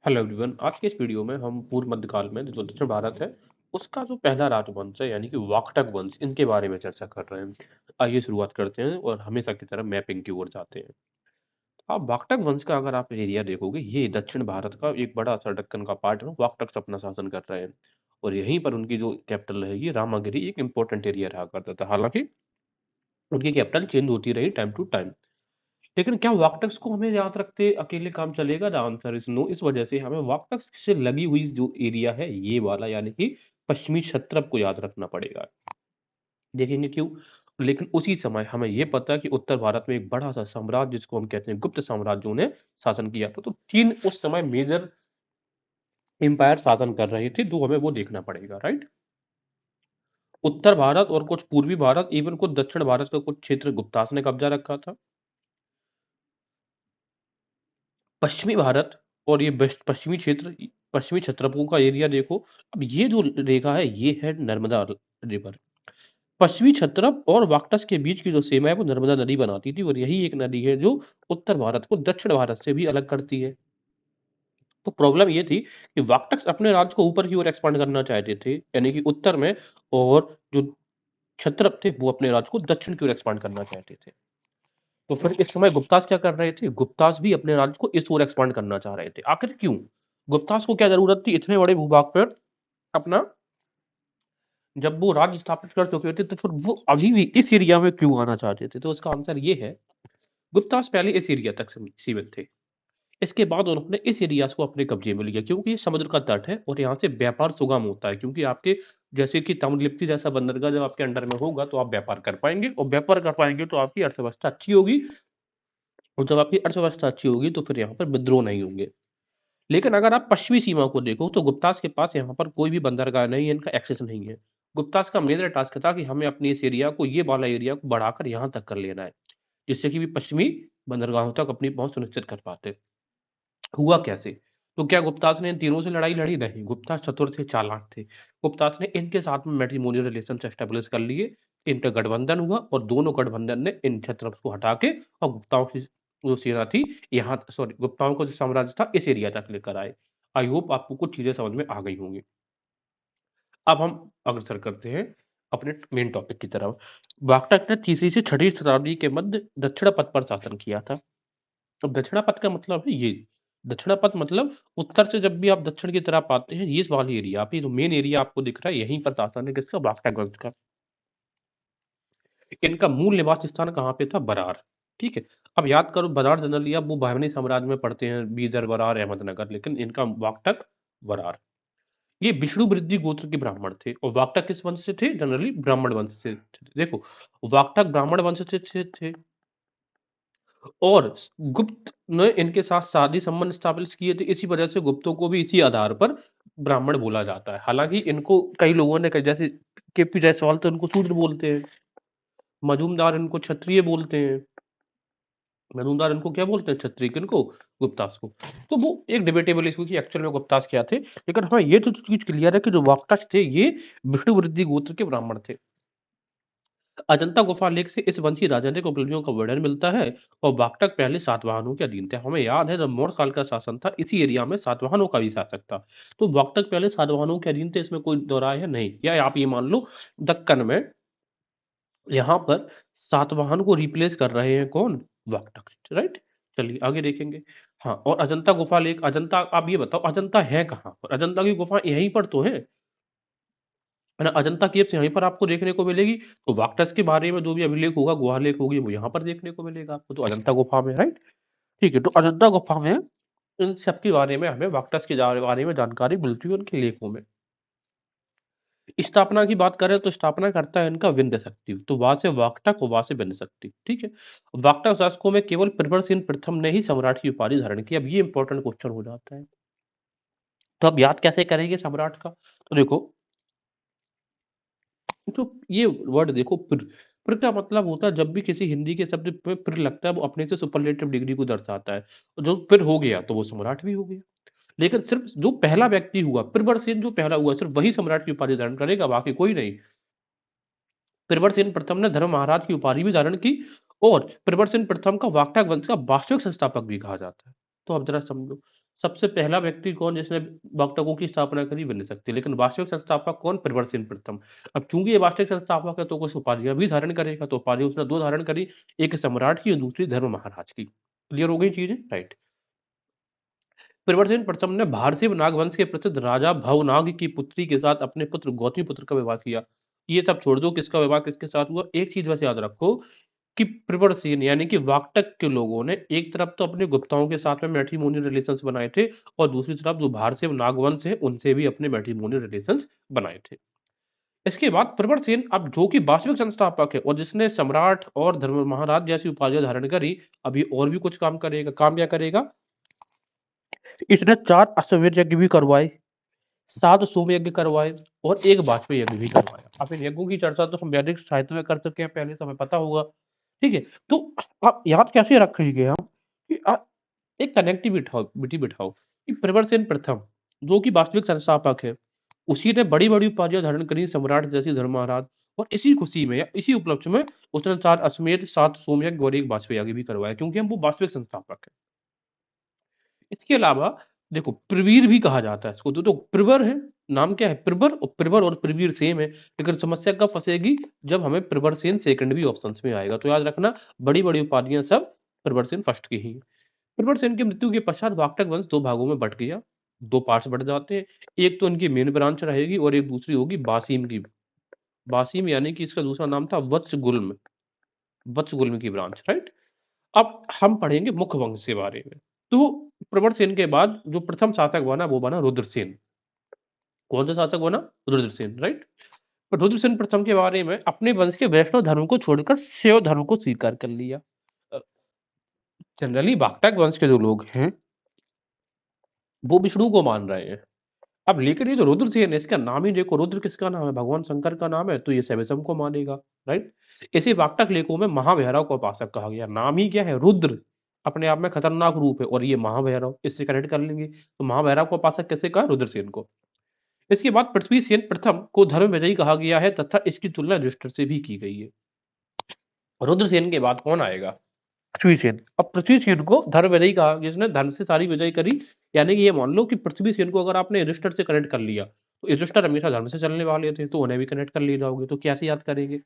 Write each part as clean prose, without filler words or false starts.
Hello everyone. आज के इस वीडियो में हम पूर्व मध्यकाल में जो दक्षिण भारत है उसका जो पहला राजवंश है यानी कि वाकटक वंश, इनके बारे में चर्चा कर रहे हैं। आइए शुरुआत करते हैं और हमेशा की तरह मैपिंग की ओर जाते हैं। आप वाकटक वंश का अगर आप एरिया देखोगे, ये दक्षिण भारत का एक बड़ा सा दक्कन का पार्ट है। वाकटक अपना शासन कर रहे हैं और यहीं पर उनकी जो कैपिटल है ये रामागिरी एक इंपॉर्टेंट एरिया रहा करता था। हालांकि उनकी कैपिटल चेंज होती रही टाइम टू टाइम। लेकिन क्या वाकटक्स को हमें याद रखते अकेले काम चलेगा? The answer is no. इस वजह से हमें वाकटक्स से लगी हुई जो एरिया है ये वाला यानी कि पश्चिमी क्षत्रप को याद रखना पड़ेगा। देखेंगे क्यों। लेकिन उसी समय हमें ये पता है कि उत्तर भारत में एक बड़ा सा साम्राज्य जिसको हम कहते हैं गुप्त साम्राज्यों ने शासन किया था। तो तीन उस समय मेजर एम्पायर शासन कर रहे थे, तो हमें वो देखना पड़ेगा, राइट। उत्तर भारत और कुछ पूर्वी भारत, इवन कुछ दक्षिण भारत का कुछ क्षेत्र गुप्तास ने कब्जा रखा था। पश्चिमी भारत और ये पश्चिमी क्षेत्र, पश्चिमी क्षत्रपों का एरिया देखो। अब ये जो रेखा है ये है नर्मदा रिवर। पश्चिमी क्षत्रप और वाक्टस के बीच की जो सीमा है वो नर्मदा नदी बनाती थी और यही एक नदी है जो उत्तर भारत को दक्षिण भारत से भी अलग करती है। तो प्रॉब्लम ये थी कि वाक्टस अपने राज्य को ऊपर की ओर एक्सपांड करना चाहते थे यानी कि उत्तर में, और जो क्षत्रप थे वो अपने राज्य को दक्षिण की ओर एक्सपांड करना चाहते थे। तो फिर इस समय गुप्तास क्या कर रहे थे? गुप्तास भी अपने राज्य को इस ओर एक्सपांड करना चाह रहे थे। आखिर क्यों? गुप्तास को क्या जरूरत थी इतने बड़े भूभाग पर अपना? जब वो राज्य स्थापित कर चुके थे तो फिर वो अभी भी इस एरिया में क्यों आना चाहते थे? तो इसका आंसर ये है, गुप्तास पहले इस एरिया तक सीमित थे। इसके बाद उन्होंने इस एरिया को अपने कब्जे में लिया क्योंकि ये समुद्र का तट है और यहाँ से व्यापार सुगम होता है। क्योंकि आपके जैसे कि तमिलिप्ति जैसा बंदरगाह जब आपके अंडर में होगा तो आप व्यापार कर पाएंगे, और व्यापार कर पाएंगे तो आपकी अर्थव्यवस्था अच्छी होगी, और जब आपकी अर्थव्यवस्था अच्छी होगी तो फिर यहाँ पर विद्रोह नहीं होंगे। लेकिन अगर आप पश्चिमी सीमा को देखो तो गुप्तास के पास यहाँ पर कोई भी बंदरगाह नहीं है, इनका एक्सेस नहीं है। गुप्तास का मेजर टास्क था कि हमें अपनी इस एरिया को, ये वाला एरिया को बढ़ाकर यहाँ तक कर लेना है, जिससे कि भी पश्चिमी बंदरगाहों तक अपनी पहुंच सुनिश्चित कर पाते। हुआ कैसे? तो क्या गुप्तास ने इन तीनों से लड़ाई लड़ी? नहीं, गुप्तास चतुर थे, चालाक थे। गुप्तास ने इनके साथ में मैट्रिमोनियल रिलेशन एस्टेब्लिश कर लिए, इनका गठबंधन हुआ और दोनों गठबंधन ने इन क्षत्रप को हटा के और गुप्ताओं की जो सेना थी यहाँ, सॉरी, गुप्ताओं का जो साम्राज्य था इस एरिया तक लेकर आए। आई होप आपको कुछ चीजें समझ में आ गई होंगी। अब हम अग्रसर करते हैं अपने मेन टॉपिक की तरफ। वाकटक ने तीसरी से छठी शताब्दी के मध्य दक्षिण पथ पर शासन किया था। तो दक्षिणापथ का मतलब है ये। दक्षिणापथ मतलब उत्तर से जब भी आप दक्षिण की तरफ आते हैं, ये वाली एरिया, आप ये जो मेन एरिया आपको दिख रहा है यहीं पर शासन है किसका? वाकटागंज का। इनका मूल निवास स्थान कहाँ पे था? बरार। ठीक है। अब याद करो, बरार जनरली अब वो बहमनी साम्राज्य में पड़ते हैं, बीदर, बरार, अहमदनगर, लेकिन इनका वाकटक, बरार। ये विष्णु वृद्धि गोत्र के ब्राह्मण थे। और वाकटक किस वंश से थे? जनरली ब्राह्मण वंश से थे। देखो, वाकटक ब्राह्मण वंश से थे। और गुप्त ने इनके साथ शादी संबंध स्थापित किए थे, इसी वजह से गुप्तों को भी इसी आधार पर ब्राह्मण बोला जाता है। हालांकि इनको कई लोगों ने जैसे केपी जायसवाल तो इनको शूद्र बोलते हैं, मजूमदार इनको क्षत्रिय बोलते हैं। मजूमदार इनको क्या बोलते हैं? क्षत्रिय। किनको? गुप्तास को। तो वो एक डिबेटेबल इशू की एक्चुअल में गुप्तास क्या थे। लेकिन हाँ, ये तो चीज क्लियर है कि जो वाकटाक्ष थे ये विष्णु वृद्धि गोत्र के ब्राह्मण थे। अजंता गुफा लेख से इस वंशी राजनीतिक उपलब्धियों का वर्णन मिलता है। और वाकटक पहले सातवाहनों के अधीन थे। हमें याद है जब मौर्य काल का शासन था इसी एरिया में सातवाहनों का भी शासक था। तो वाकटक पहले सातवाहनों के अधीन थे, इसमें कोई दो राय है नहीं। या आप ये मान लो दक्कन में यहाँ पर सातवाहन को रिप्लेस कर रहे हैं कौन? वाकटक, राइट। चलिए आगे देखेंगे। हाँ, और अजंता गुफा लेख, अजंता, आप ये बताओ अजंता है कहाँ पर? अजंता की गुफा यहीं पर तो है ना। अजंता केव्स यहीं पर आपको देखने को मिलेगी। तो वाक्टस के बारे में जो भी अभिलेख होगा, गुहा लेख होगी, वो यहाँ पर देखने को मिलेगा आपको। तो अजंता गुफा में, राइट। ठीक है, तो अजंता गुफा में इन सब के बारे में हमें वाक्टस के बारे में जानकारी मिलती है उनके लेखों में। स्थापना की बात करें तो स्थापना करता है इनका विंध्य शक्ति। तो वहां से वाक्टक और वहां से विंध्य शक्ति। ठीक है। वाक्टक शासकों में केवल प्रवरसेन प्रथम ने ही सम्राट की उपाधि धारण की। अब ये इंपॉर्टेंट क्वेश्चन हो जाता है। तो अब याद कैसे करेंगे सम्राट का? तो देखो, तो ये वर्ड देखो, प्र का मतलब होता है जब भी किसी हिंदी के शब्द पे प्र लगता है वो अपने से सुपरलेटिव डिग्री को दर्शाता है। और जो प्र हो गया तो वो सम्राट भी हो गया। लेकिन सिर्फ जो पहला व्यक्ति हुआ, प्रियवरसेन जो पहला हुआ, सिर्फ वही सम्राट की उपाधि धारण करेगा, बाकी कोई नहीं। प्रियवरसेन प्रथम ने धर्म महाराज की उपाधि भी धारण की। और प्रियवरसेन प्रथम का वाकटाक वंश का वास्तविक संस्थापक भी कहा जाता है। तो अब जरा समझो, सबसे पहला व्यक्ति कौन जिसने वाक्टकों की स्थापना करी बन सकती है, लेकिन वास्तविक संस्थापक कौन? प्रवरसेन प्रथम। अब चूंकि ये वास्तविक संस्थापक है तो कुछ उपाधियां भी धारण करेगा, तो उपाधि उसने दो धारण करी, एक सम्राट की और दूसरी धर्म महाराज की। क्लियर हो गई चीजें? राइट। प्रवरसेन प्रथम ने भारसेन नागवंश के प्रसिद्ध राजा भवनाग की पुत्री के साथ अपने पुत्र गौतमीपुत्र का विवाह किया। ये सब छोड़ दो, किसका विवाह किसके साथ हुआ। एक चीज बस याद रखो कि प्रवरसेन यानी कि वाक्टक के लोगों ने एक तरफ तो अपने गुप्ताओं के साथ में मैट्रिमोनियल रिलेशंस बनाए थे, और दूसरी तरफ जो भारसेन नागवंश है उनसे भी अपने मैट्रिमोनियल रिलेशंस बनाए थे। इसके बाद प्रवरसेन, अब जो कि वास्तविक संस्थापक है और जिसने सम्राट और धर्म महाराज जैसी उपाधियां धारण करी, अभी और भी कुछ काम करेगा। काम क्या करेगा? इसने 4 अश्वमेध यज्ञ भी करवाए, 7 सोम यज्ञ करवाए और एक बाजपेयी यज्ञ भी करवाया। अब इन यज्ञों की चर्चा तो हम वैदिक साहित्य में कर चुके हैं पहले, तो हमें पता होगा। ठीक है, तो आप याद कैसे रखेंगे हम कि एक कनेक्टिविटी बिठाओ कि प्रवरसेन प्रथम जो कि वास्तविक संस्थापक है, उसी ने बड़ी बड़ी उपाधियां धारण करी, सम्राट जैसी, धर्म महाराज, और इसी खुशी में या इसी उपलक्ष्य में उसने 4 अश्वमेध, 7 सोमयज्ञ और एक बाजपेयी यज्ञ भी करवाया, क्योंकि हम वो वास्तविक संस्थापक है। इसके अलावा देखो, प्रवीर भी कहा जाता है इसको, तो प्रवर है, नाम क्या है? प्रवर। और प्रवर और प्रवीर सेम है, लेकिन समस्या कब फंसेगी? जब हमें प्रवरसेन सेकंड भी ऑप्शंस में आएगा। तो याद रखना, बड़ी बड़ी उपाधियां सब प्रवरसेन फर्स्ट की ही। प्रवरसेन की मृत्यु के पश्चात वाक्टक वंश दो भागों में बट गया, दो पार्ट्स बढ़ जाते हैं। एक तो इनकी मेन ब्रांच रहेगी और एक दूसरी होगी बासीम की। बासीम यानी कि इसका दूसरा नाम था वत्सगुल्म, वत्सगुल्म की ब्रांच, राइट। अब हम पढ़ेंगे मुख्य वंश के बारे में। तो प्रवरसेन के बाद जो प्रथम शासक बना वो बना रुद्रसेन। कौन सा शासक बना? रुद्रसेन, राइट। तो रुद्रसेन प्रथम के बारे में, अपने वंश के वैष्णव धर्म को छोड़कर शैव धर्म को स्वीकार कर लिया। जनरली वाक्टक वंश के जो लोग हैं वो विष्णु को मान रहे हैं। अब लेकिन ये जो रुद्रसेन है, इसका नाम ही देखो, रुद्र किसका नाम है? भगवान शंकर का नाम है, तो ये शैविज्म को मानेगा, राइट। इसी वाक्टक लेखों में महाभैरव को उपासक कहा गया। नाम ही क्या है? रुद्र। अपने आप में खतरनाक रूप है, और ये महाभैरव, इससे कनेक्ट कर लेंगे, तो महाभैरव को उपासक कैसे कहा? रुद्रसेन को। इसके बाद पृथ्वीसेन प्रथम को धर्म विजयी कहा गया है, तथा इसकी तुलना युधिष्ठिर से भी की गई है। रुद्रसेन के बाद कौन आएगा? पृथ्वीसेन। अब पृथ्वीसेन को धर्म विजयी कहा, जिसने धर्म से सारी विजय करी। यानी कि ये मान लो कि पृथ्वीसेन को अगर आपने युधिष्ठिर से कनेक्ट कर लिया, तो युधिष्ठिर हमेशा धर्म से चलने वाले थे, तो उन्हें भी कनेक्ट कर ले जाओगे। तो कैसे याद करेंगे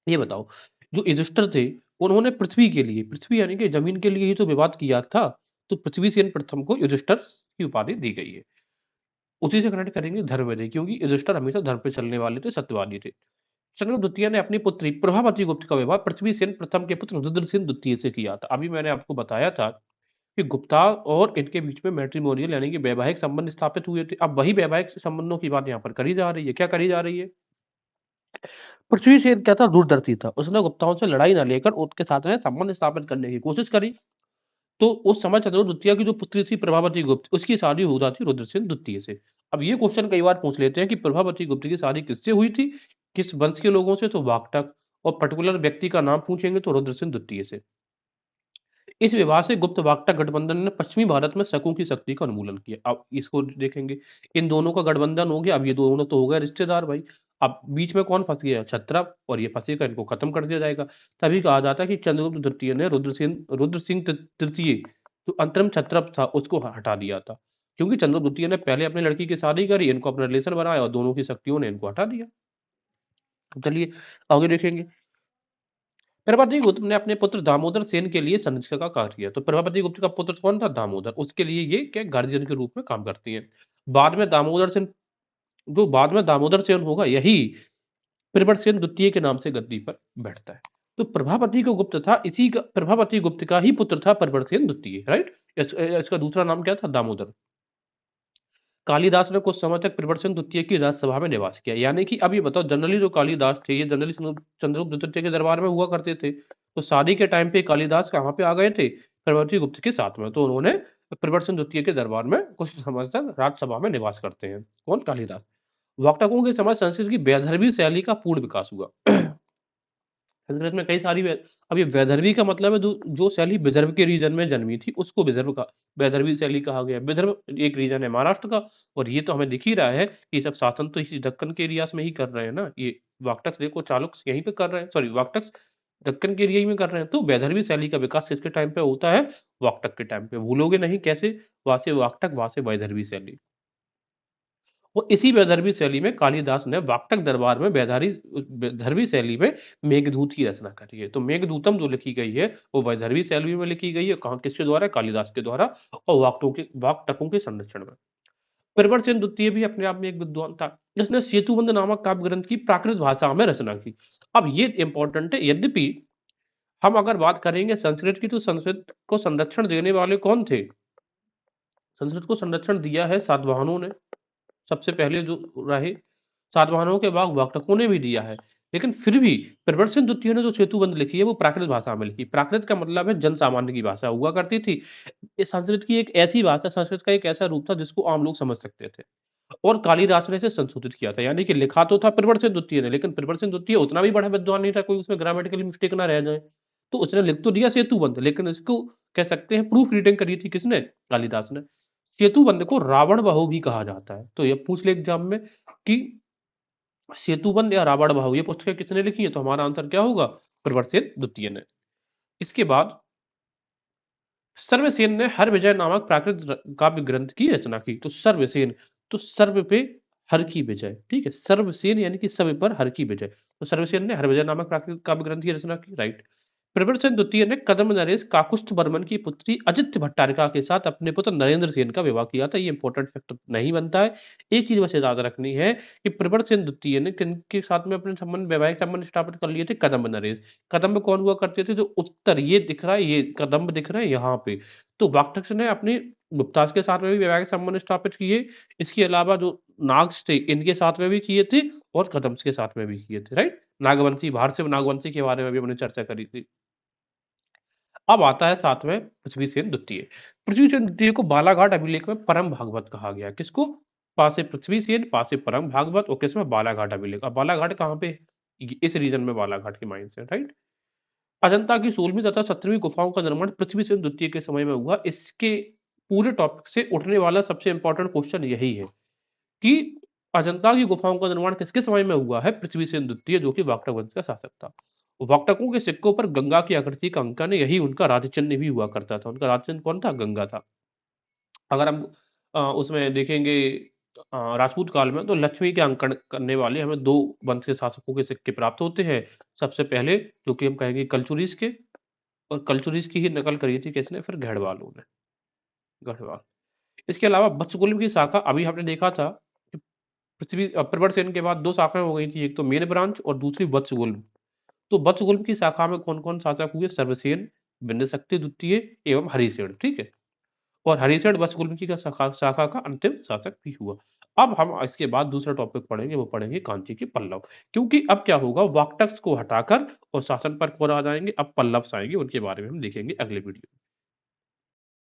ये बताओ? जो युधिष्ठिर थे, उन्होंने पृथ्वी के लिए, पृथ्वी यानी कि जमीन के लिए ही तो विवाद किया था, तो पृथ्वीसेन प्रथम को युधिष्ठिर की उपाधि दी गई है। उसी से कनेक्ट करेंगे धर्म विजय, क्योंकि युधिष्ठिर हमेशा धर्म पे चलने वाले थे, सत्यवादी थे। चंद्रगुप्त द्वितीय ने अपनी पुत्री प्रभावती गुप्त का विवाह पृथ्वीसेन प्रथम के पुत्र रुद्रसेन द्वितीय से किया था। अभी मैंने आपको बताया था कि गुप्ता और इनके बीच में मैट्रिमोनियल यानी कि वैवाहिक संबंध स्थापित हुए थे। अब वही वैवाहिक संबंधों की बात यहाँ पर करी जा रही है। क्या करी जा रही है? पृथ्वीसेन क्या था? दूरदर्शी था, उसने गुप्ताओं से लड़ाई न लेकर उनके साथ में संबंध स्थापित करने की कोशिश करी। तो उस समय चंद्रगुप्त द्वितीय की जो पुत्री थी प्रभावती गुप्त, उसकी शादी हो जाती रुद्रसेन द्वितीय से। अब ये क्वेश्चन कई बार पूछ लेते हैं कि प्रभावती गुप्त की शादी किससे हुई थी, किस वंश के लोगों से? तो वाक्टक। और पर्टिकुलर व्यक्ति का नाम पूछेंगे तो रुद्रसेन द्वितीय से। इस विवाह से गुप्त वाक्टक गठबंधन ने पश्चिमी भारत में शकों की शक्ति का उन्मूलन किया। अब इसको देखेंगे, इन दोनों का गठबंधन हो गया। अब ये दोनों तो हो गए रिश्तेदार भाई। अब बीच में कौन फंस गया? क्षत्रप। और ये फंसेगा, इनको खत्म कर दिया जाएगा। तभी कहा जाता है कि चंद्रगुप्त द्वितीय ने रुद्र सिंह तृतीय, जो अंतरिम क्षत्रप था, उसको हटा दिया था। क्योंकि चंद्रगुप्त द्वितीय ने पहले अपनी लड़की की शादी करी, इनको अपना रिलेशन बनाया, और दोनों की शक्तियों ने इनको हटा दिया। तो चलिए आगे देखेंगे। प्रभावती गुप्त ने अपने पुत्र दामोदर सेन के लिए संरक्षक का कार्य किया। तो प्रभावती गुप्त का पुत्र कौन था? दामोदर। उसके लिए ये क्या गार्जियन के रूप में काम करती है। बाद में दामोदर सेन, जो बाद में दामोदर सेन होगा, यही प्रवरसेन द्वितीय के नाम से गद्दी पर बैठता है। तो प्रभावती को गुप्त था, इसी का प्रभावती गुप्त का ही पुत्र था प्रवरसेन द्वितीय, राइट। इसका दूसरा नाम क्या था? दामोदर। कालिदास ने कुछ समय तक प्रवरसेन द्वितीय की राजसभा में निवास किया। यानी कि अब ये बताओ, जनरली जो कालिदास थे, ये जनरली चंद्रगुप्त द्वितीय के दरबार में हुआ करते थे। तो शादी के टाइम पे कालिदास कहाँ पे आ गए थे? प्रवरती गुप्त के साथ में। तो उन्होंने प्रवरसेन द्वितीय के दरबार में कुछ समय तक राजसभा में निवास करते हैं। कौन? कालिदास। वाक्टकों के समय संस्कृत की वैदर्भी शैली का पूर्ण विकास हुआ। संस्कृत में कई सारी अब ये वैदर्भी का मतलब है जो जो शैली विदर्भ के रीजन में जन्मी थी, उसको विदर्भ का वैदर्भी शैली कहा गया। विदर्भ एक रीजन है महाराष्ट्र का, और ये तो हमें दिख ही रहा है कि सब शासन तो इसी दक्कन के एरियाज में ही कर रहे हैं ना। ये वाक्टक देखो, चालुक्य यहीं पे कर रहे हैं, सॉरी वाक्टक दक्कन के एरिया में कर रहे हैं। तो वैदर्भी शैली का विकास किसके टाइम पे होता है? वाक्टक के टाइम पे। भूलोगे नहीं कैसे? वहाँ से वाक्टक, वहाँ से वैदर्भी शैली। और इसी वैदर्भी शैली में कालिदास ने वाक्टक दरबार में वैदर्भी शैली में मेघदूत की रचना करी है। तो मेघदूतम जो लिखी गई है वो वैदर्भी शैली में लिखी गई है। कहाँ, किसके द्वारा? कालिदास के द्वारा। और वाक्टकों के संरक्षण में। प्रवरसेन द्वितीय भी अपने आप में एक विद्वान था, जिसने सेतुबंध नामक काव्य ग्रंथ की प्राकृत भाषा में रचना की। अब ये इंपॉर्टेंट है, यद्यपि हम अगर बात करेंगे संस्कृत की, तो संस्कृत को संरक्षण देने वाले कौन थे? संस्कृत को संरक्षण दिया है सातवाहनों ने, सबसे पहले जो रहे। सातवाहनों के बाद वाक्टकों ने भी दिया है। लेकिन फिर भी प्रवरसेन द्वितीय ने जो सेतुबंध लिखी है वो प्राकृत भाषा में लिखी। प्राकृत का मतलब है जन सामान्य की भाषा हुआ करती थी। ये संस्कृत की एक ऐसी भाषा, संस्कृत का एक ऐसा रूप था जिसको आम लोग समझ सकते थे। और कालिदास ने इसे संशोधित किया था, यानी कि लिखा तो था प्रवरसेन द्वितीय ने, लेकिन प्रवरसेन द्वितीय उतना भी बड़ा विद्वान नहीं था, कोई उसमें ग्रामेटिकली मिस्टेक ना रह जाए। तो उसने लिख तो दिया सेतुबंध, लेकिन इसको कह सकते हैं प्रूफ रीडिंग करी थी किसने? कालिदास ने। सेतुबंध को रावण बाहु भी कहा जाता है। तो ये पूछ ले एग्जाम में कि सेतुबंध या रावण बाहु ये पुस्तकें किसने लिखी है, तो हमारा आंसर क्या होगा? प्रवरसेन द्वितीय ने। इसके बाद सर्वसेन ने हर विजय नामक प्राकृत काव्य ग्रंथ की रचना की। तो सर्वसेन, तो सर्व पे हर की विजय, ठीक है। सर्वसेन यानी कि सब पर हर की विजय। तो सर्वसेन ने हर विजय नामक प्राकृत काव्य ग्रंथ की रचना की, राइट। प्रवरसेन द्वितीय ने कदम्ब नरेश काकुस्थ वर्मन की पुत्री अजित भट्टारिका के साथ अपने पुत्र नरेंद्र सेन का विवाह किया था। ये इंपॉर्टेंट फैक्टर नहीं बनता है। एक चीज बस याद रखनी है कि प्रवरसेन द्वितीय ने किनके साथ में अपने संबंध, वैवाहिक संबंध स्थापित कर लिए थे? कदम्ब नरेश। कदम्ब कौन हुआ करते थे? जो उत्तर ये दिख रहा है, ये कदम्ब दिख रहे हैं यहाँ पे। तो वाक्टक्ष ने अपनी गुप्तास के साथ में भी वैवाहिक संबंध स्थापित किए। इसके अलावा जो नाग्स थे इनके साथ में भी किए थे, और कदम्ब के साथ में भी किए थे, राइट। नागवंशी, भारत नागवंशी के बारे में भी हमने चर्चा करी थी। अब आता है साथ में पृथ्वीसेन द्वितीय। पृथ्वीसेन द्वितीय को बालाघाट अभिलेख में परम भागवत कहा गया। किसको? पासे पृथ्वीसेन, पासे परम भागवत, और किसमें? बालाघाट अभिलेख। अब बालाघाट कहाँ पे? इस रीजन में बालाघाट की माइंड से, राइट। अजंता की 16वीं तथा 17वीं गुफाओं का निर्माण पृथ्वीसेन द्वितीय के समय में हुआ। इसके पूरे टॉपिक से उठने वाला सबसे इंपॉर्टेंट क्वेश्चन यही है कि अजंता की गुफाओं का निर्माण किसके समय में हुआ है? पृथ्वीसेन द्वितीय, जो कि वाक्टक वंश का शासक था। वाक्टकों के सिक्कों पर गंगा की आकृति का अंकन है, यही उनका राज्य चिन्ह भी हुआ करता था। उनका राज्य चिन्ह कौन था? गंगा था। अगर हम उसमें देखेंगे राजपूत काल में, तो लक्ष्मी के अंकन करने वाले हमें दो वंश के शासकों के सिक्के प्राप्त होते हैं। सबसे पहले जो कि हम कहेंगे कलचुरीस के, और कलचुरीस की ही नकल करी थी किसने? फिर गढ़वालों ने, गढ़वाल। इसके अलावा वत्सगुल्म की शाखा, अभी हमने देखा था कि प्रवरसेन के बाद दो शाखाएं हो गई थी, एक तो मेन ब्रांच और दूसरी वत्सगुल्म। तो वत्सगुल्म की शाखा में कौन कौन शासक हुए? सर्वसेन, बिंदुशक्ति द्वितीय एवं हरिसेन, ठीक है। और हरिसेन वत्सगुल्म की शाखा का अंतिम शासक भी हुआ। अब हम इसके बाद दूसरा टॉपिक पढ़ेंगे, वो पढ़ेंगे कांची के पल्लव। क्योंकि अब क्या होगा, वाक्टक्स को हटाकर और शासन पर कौन आ जाएंगे? अब पल्लव्स आएंगे, उनके बारे में हम देखेंगे अगले वीडियो में।